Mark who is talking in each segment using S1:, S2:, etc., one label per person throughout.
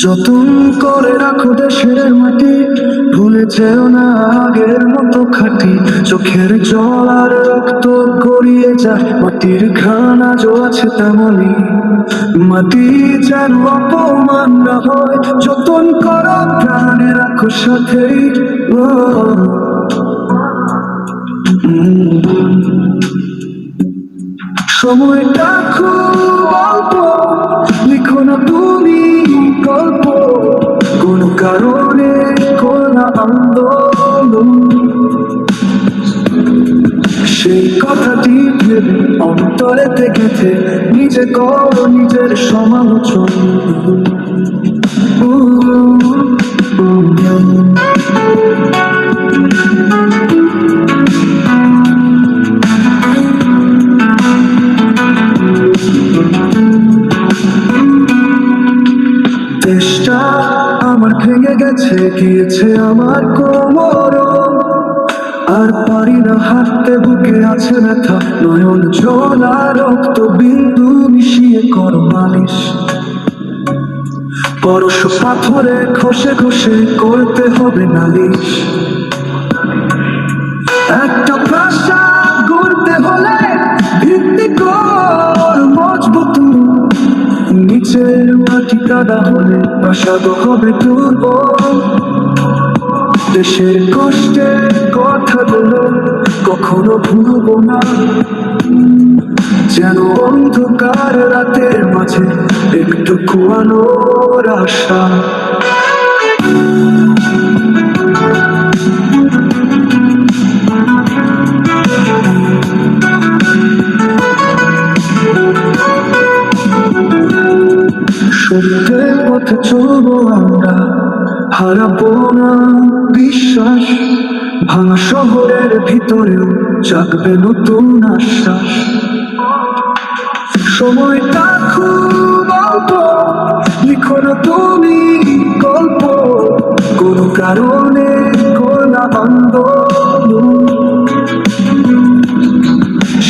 S1: যতন করে রাখো দেশের মাটি, ভুলে যেও না আগের মতো খাঁটি। চোখের জল আর রক্ত গড়িয়ে যায়, মাটির ঘ্রাণ আজও আছে তেমনি। মাটি যেন অপমান না হয়, যতন করো প্রাণে রাখো সাথেই। ও, সময়টা খুব অল্প, লিখো না তুমি গল্প, কোন কারণে কোন আন্দোলন। সেই কথাটি ভেবে অন্তরে গেঁথে নিজে করো নিজের সমালোচন। দেশটা আমার ভেঙে গেছে, গিয়েছে আমার কোমর, আর পারি না হাঁটতে, বুকে আছে ব্যথা, নয়ন ঝোলা রক্ত বিন্দু মিশিয়ে করো মালিশ। পরশ পাথরে ঘষে ঘষে করতে হবে নালিশ। একটা প্রাসাদ গড়তে হলে ভিত্তি কর মজবুত, নিচের মাটি কাদা হলে প্রাসাদ হবে দুর্বল। দেশের কষ্টের কথাগুলো কখনো ভুলবো না, যেন অন্ধকার রাতের মাঝে একটু কুয়ানোর আশা। সত্যের পথে চলবো আমরা, হারাবো না বিশ্বাস। ভাঙা শহরের ভিতরেও জাগবে নতুন আশ্বাস। সময়টা খুব অল্প, লিখো না তুমি গল্প, কোন কারণে কোন আন্দোলন।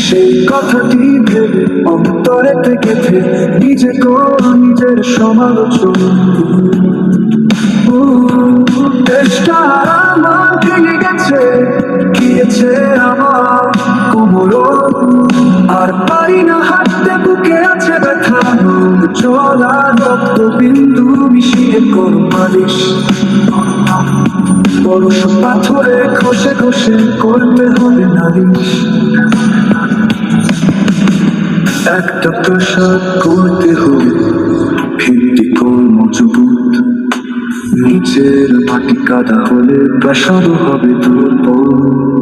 S1: সেই কথাটি ভেবে অন্তরে গেঁথে নিজে করো নিজের সমালোচন। দেশটা আমার ভেঙে গেছে, গিয়েছে আমার কোমর, আর পারি না হাঁটতে, বুকে আছে ব্যথা, চলা রক্ত বিন্দু মিশিয়ে করো মালিশ। পরশ পাথরে ঘষে ঘষে করতে হবে নালিশ। একটা প্রাসাদ করতে হবে ভিত্তি কর মজবুত, নিচের মাটি কাদা হলে প্রাসাদ হবে দুর্বল।